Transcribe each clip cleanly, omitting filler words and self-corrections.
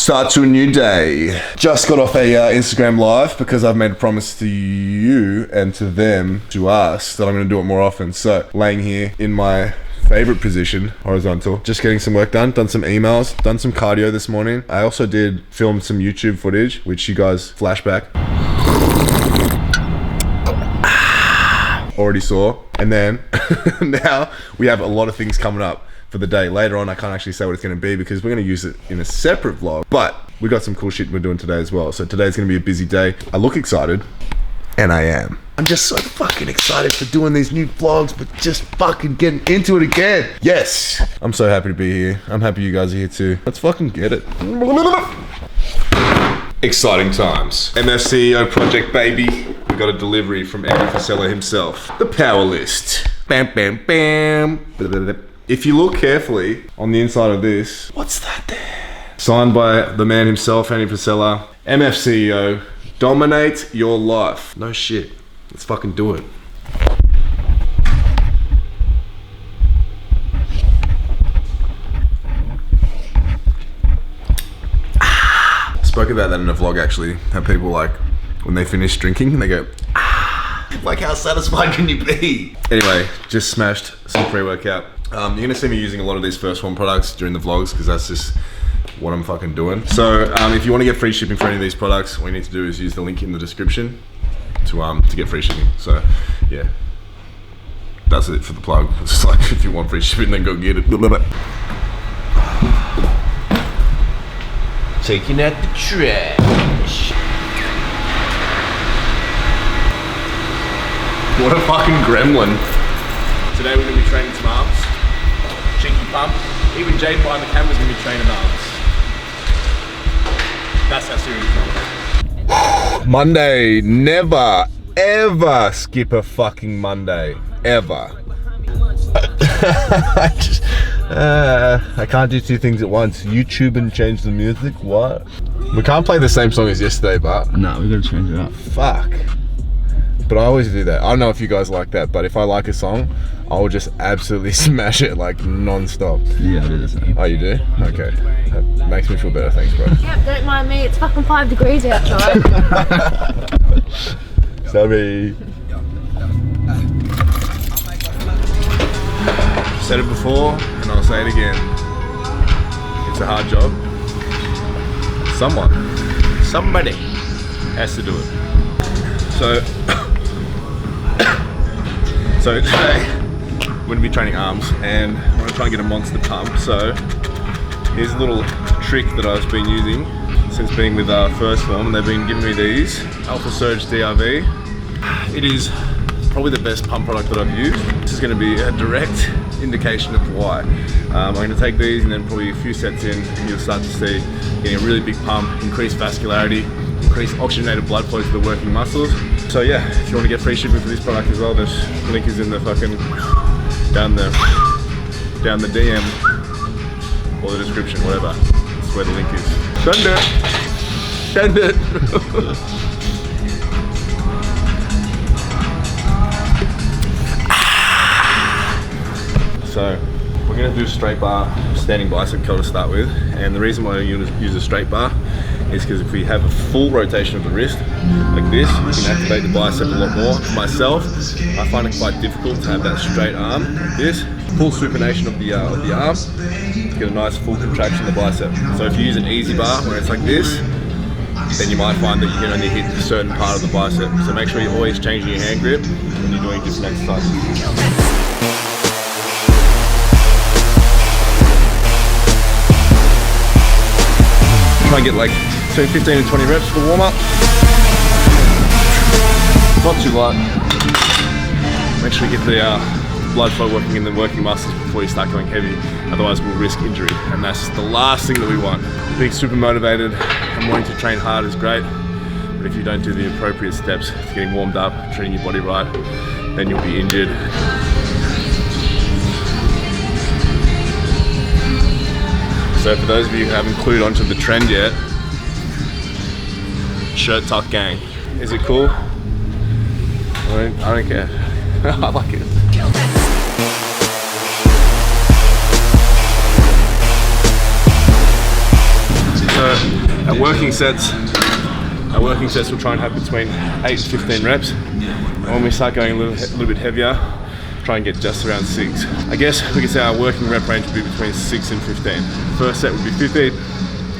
Start to a new day. Just got off a Instagram live because I've made a promise to you and to them, to us, that I'm going to do it more often. So laying here in my favorite position, horizontal, just getting some work done some emails, done some cardio this morning. I also did film some YouTube footage, which you guys flashback already saw. And then now we have a lot of things coming up for the day. Later on, I can't actually say what it's going to be because we're going to use it in a separate vlog, but we got some cool shit we're doing today as well. So today's going to be a busy day. I look excited, and I am. I'm just so fucking excited for doing these new vlogs, but just fucking getting into it again. Yes, I'm so happy to be here. I'm happy you guys are here too. Let's fucking get it. Exciting times. MF CEO project, baby. We got a delivery from Andy Frisella himself. The power list. Bam, bam, bam. If you look carefully on the inside of this, what's that there? Signed by the man himself, Andy Frisella. MF CEO, dominate your life. No shit. Let's fucking do it. Spoke about that in a vlog actually. How people like, when they finish drinking, they go, like how satisfied can you be? Anyway, just smashed some pre-workout. You're gonna see me using a lot of these First One products during the vlogs because that's just what I'm fucking doing. So if you want to get free shipping for any of these products, what you need to do is use the link in the description to get free shipping. So yeah, that's it for the plug. It's just like, if you want free shipping, then go get it. Taking out the trash. What a fucking gremlin. Today we're gonna be training some arms. Cheeky pump. Even Jade behind the camera is gonna be training arms. That's how serious it is. Monday. Never, ever skip a fucking Monday. Ever. I can't do two things at once. YouTube and change the music. What? We can't play the same song as yesterday, but No, we gotta change it up. fuck. But I always do that. I don't know if you guys like that, but if I like a song, I'll just absolutely smash it like non-stop. Yeah, I do the same. Oh, you do? Okay. That makes me feel better, thanks bro. Yep, don't mind me, it's fucking 5 degrees outside. Sorry. Said it before, and I'll say it again. It's a hard job. Somebody has to do it. So today we're gonna be training arms, and I'm gonna try and get a monster pump. So here's a little trick that I've been using since being with First Form, and they've been giving me these Alpha Surge DRV. It is probably the best pump product that I've used. This is going to be a direct indication of why. I'm going to take these, and then probably a few sets in, and you'll start to see getting a really big pump, increased vascularity, increased oxygenated blood flow to the working muscles. So yeah, if you want to get free shipping for this product as well, the link is in the fucking down the DM or the description, whatever. That's where the link is. Send it. So we're going to do a straight bar standing bicep curl to start with, and the reason why I use a straight bar is because if we have a full rotation of the wrist like this, we can activate the bicep a lot more. For myself, I find it quite difficult to have that straight arm like this. Full supination of the arm to get a nice full contraction of the bicep. So if you use an easy bar where it's like this, then you might find that you can only hit a certain part of the bicep. So make sure you're always changing your hand grip when you're doing different exercises. Try and get like between 15 and 20 reps for warm up. Not too light. Make sure you get the blood flow working in the working muscles before you start going heavy. Otherwise we'll risk injury, and that's the last thing that we want. Being super motivated and wanting to train hard is great, but if you don't do the appropriate steps to getting warmed up, treating your body right, then you'll be injured. So for those of you who haven't clued onto the trend yet, shirt tuck gang. Is it cool? I don't care. I like it. So Our working sets we'll try and have between 8 and 15 reps. And when we start going a little bit heavier, try and get just around 6. I guess we could say our working rep range would be between 6 and 15. First set would be 15.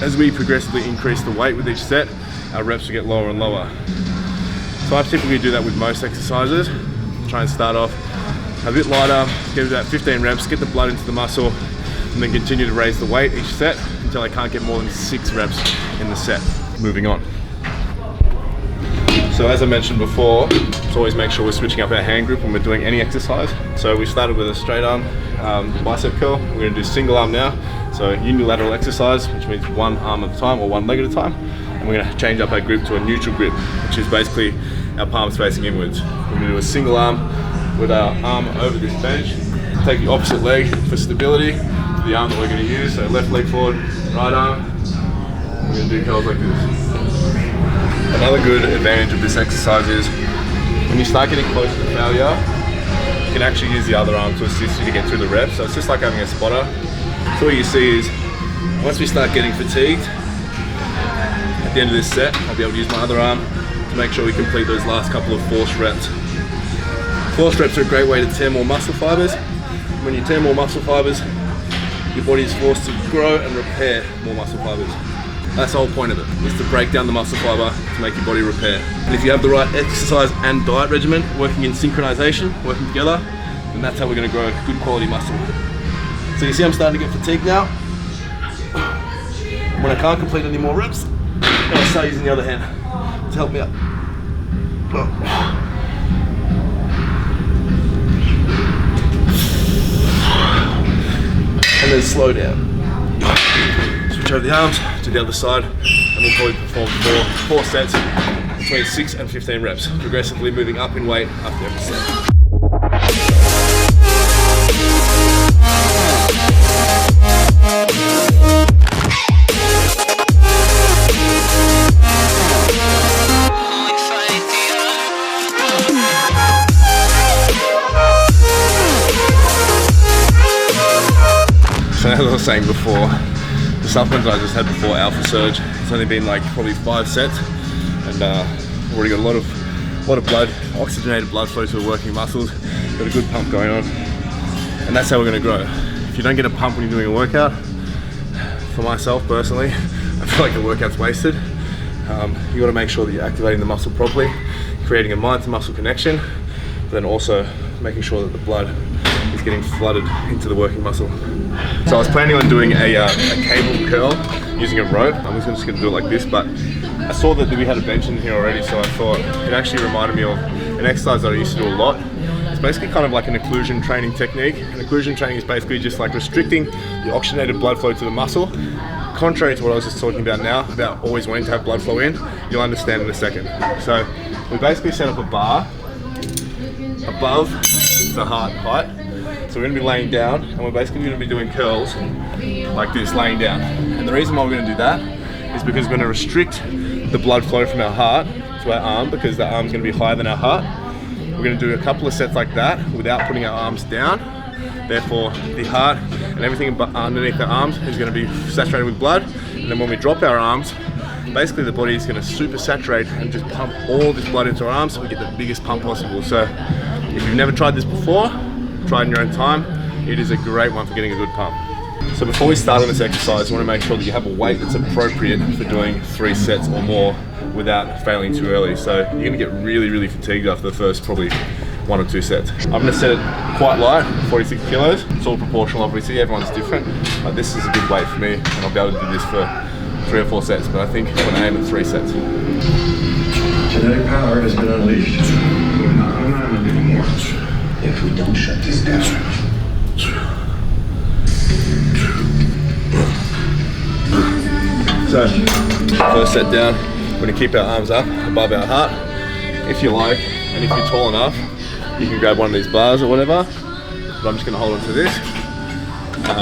As we progressively increase the weight with each set, our reps will get lower and lower. So I typically do that with most exercises. Try and start off a bit lighter, get about 15 reps, get the blood into the muscle, and then continue to raise the weight each set until I can't get more than 6 reps in the set. Moving on. So as I mentioned before, let's always make sure we're switching up our hand grip when we're doing any exercise. So we started with a straight arm bicep curl. We're going to do single arm now. So unilateral exercise, which means one arm at a time or one leg at a time. And we're going to change up our grip to a neutral grip, which is basically our palms facing inwards. We're going to do a single arm with our arm over this bench. Take the opposite leg for stability to the arm that we're going to use. So left leg forward, right arm. We're going to do curls like this. Another good advantage of this exercise is when you start getting close to failure, you can actually use the other arm to assist you to get through the reps. So it's just like having a spotter. So what you see is once we start getting fatigued, at the end of this set, I'll be able to use my other arm to make sure we complete those last couple of forced reps. Forced reps are a great way to tear more muscle fibers. When you tear more muscle fibers, your body is forced to grow and repair more muscle fibers. That's the whole point of it, is to break down the muscle fiber to make your body repair. And if you have the right exercise and diet regimen working in synchronization, working together, then that's how we're going to grow good quality muscle. So you see I'm starting to get fatigued now. When I can't complete any more reps, I'll start using the other hand to help me out. And then slow down. Switch over the arms to the other side, and we'll probably perform four sets between 6 and 15 reps, progressively moving up in weight after every set. So as I was saying before, the supplement I just had before, Alpha Surge, it's only been like probably 5 sets, and already got a lot of blood, oxygenated blood flow to the working muscles, got a good pump going on, and that's how we're going to grow. If you don't get a pump when you're doing a workout, for myself personally, I feel like the workout's wasted. You got to make sure that you're activating the muscle properly, creating a mind to muscle connection, but then also making sure that the blood is getting flooded into the working muscle. So I was planning on doing a cable curl using a rope. I'm just going to do it like this, but I saw that we had a bench in here already, so I thought it actually reminded me of an exercise that I used to do a lot. It's basically kind of like an occlusion training technique. And occlusion training is basically just like restricting the oxygenated blood flow to the muscle. Contrary to what I was just talking about now, about always wanting to have blood flow in, you'll understand in a second. So we basically set up a bar above the heart height. So we're going to be laying down, and we're basically going to be doing curls like this, laying down. And the reason why we're going to do that is because we're going to restrict the blood flow from our heart to our arm, because the arm's going to be higher than our heart. We're going to do a couple of sets like that without putting our arms down. Therefore, the heart and everything underneath the arms is going to be saturated with blood. And then when we drop our arms, basically the body is going to super saturate and just pump all this blood into our arms so we get the biggest pump possible. So if you've never tried this before, try it in your own time. It is a great one for getting a good pump. So before we start on this exercise, you want to make sure that you have a weight that's appropriate for doing 3 sets or more without failing too early. So you're going to get really, really fatigued after the first probably 1 or 2 sets. I'm going to set it quite light, 46 kilos. It's all proportional, obviously, everyone's different. But this is a good weight for me, and I'll be able to do this for 3 or 4 sets, but I think I'm going to aim at 3 sets. Genetic power has been unleashed. We're not going to run anymore if we don't shut this down. So, first set down, we're going to keep our arms up above our heart. If you like, and if you're tall enough, you can grab one of these bars or whatever, but I'm just going to hold on to this.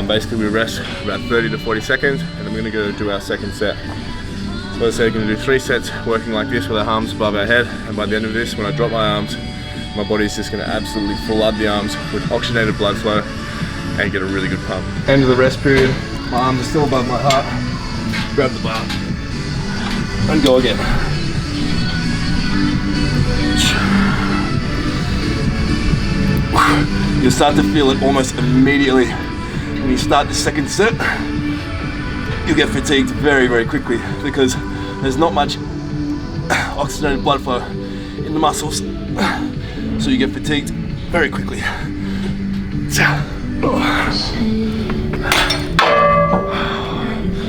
Basically we rest about 30 to 40 seconds, and then we're going to go do our second set. So as I said, we're going to do 3 sets working like this with our arms above our head, and by the end of this, when I drop my arms, my body's just going to absolutely flood the arms with oxygenated blood flow and get a really good pump. End of the rest period, my arms are still above my heart. Grab the bar, And go again. You'll start to feel it almost immediately. When you start the second set, you'll get fatigued very, very quickly because there's not much oxygenated blood flow in the muscles. So you get fatigued very quickly.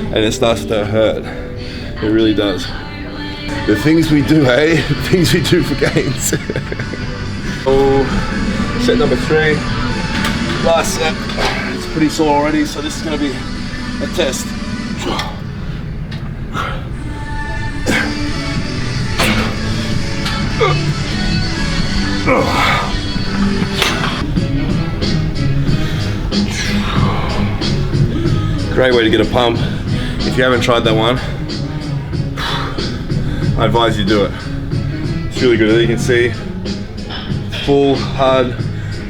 And it starts to hurt. It really does. The things we do, eh? The things we do for gains. Oh, set number 3. Last set. It's pretty sore already, so this is going to be a test. Great way to get a pump. If you haven't tried that one, I advise you do it. It's really good. As you can see, full, hard,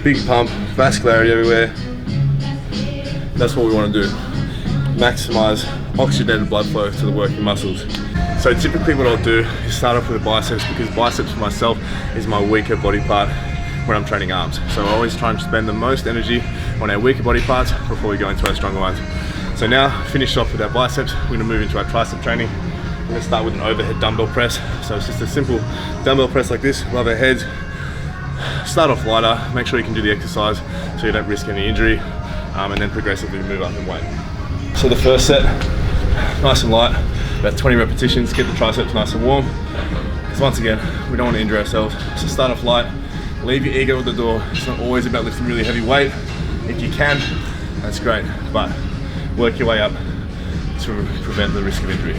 big pump, vascularity everywhere. That's what we want to do. Maximize oxygenated blood flow to the working muscles. So typically what I'll do is start off with the biceps, because biceps for myself is my weaker body part when I'm training arms. So I always try and spend the most energy on our weaker body parts before we go into our stronger ones. So now, finished off with our biceps, we're gonna move into our tricep training. We're gonna start with an overhead dumbbell press. So it's just a simple dumbbell press like this, above our heads. Start off lighter, make sure you can do the exercise so you don't risk any injury, and then progressively move up in weight. So the first set, nice and light, about 20 repetitions, get the triceps nice and warm. Because once again, we don't want to injure ourselves. So start off light, leave your ego at the door. It's not always about lifting really heavy weight. If you can, that's great, but work your way up to prevent the risk of injury.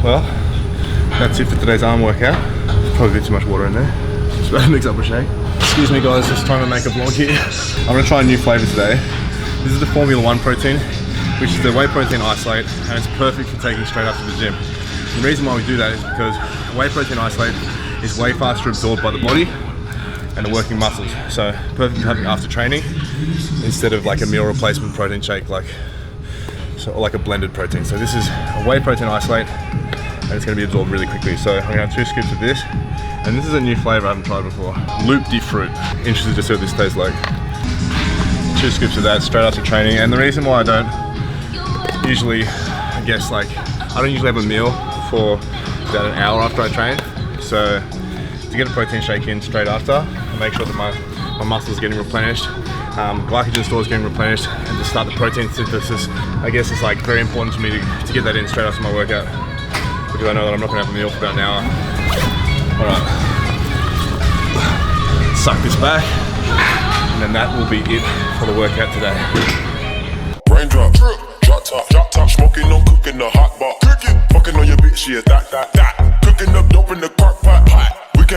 Well, that's it for today's arm workout. Probably a bit too much water in there. Just about to mix up a shake. Excuse me guys, just trying to make a vlog here. I'm gonna try a new flavor today. This is the Formula 1 protein, which is the whey protein isolate, and it's perfect for taking straight after the gym. The reason why we do that is because whey protein isolate is way faster absorbed by the body and the working muscles. So perfect for having after training instead of like a meal replacement protein shake, like a blended protein. So this is a whey protein isolate, and it's going to be absorbed really quickly. So I'm going to have 2 scoops of this, and this is a new flavor I haven't tried before. Loop de fruit. Interested to see what this tastes like. 2 scoops of that straight after training. And the reason why I don't usually, I don't usually have a meal for about an hour after I train. So to get a protein shake in straight after, and make sure that my muscles are getting replenished, glycogen stores getting replenished, and to start the protein synthesis, I guess it's like very important to me to get that in straight after my workout, because I know that I'm not going to have a meal for about an hour. Alright, suck this back, and then that will be it for the workout today. Raindrop, drop top, smoking, no cooking, the hot pot. Fucking on your bitch, yeah, that. Cooking up dope in the crock pot.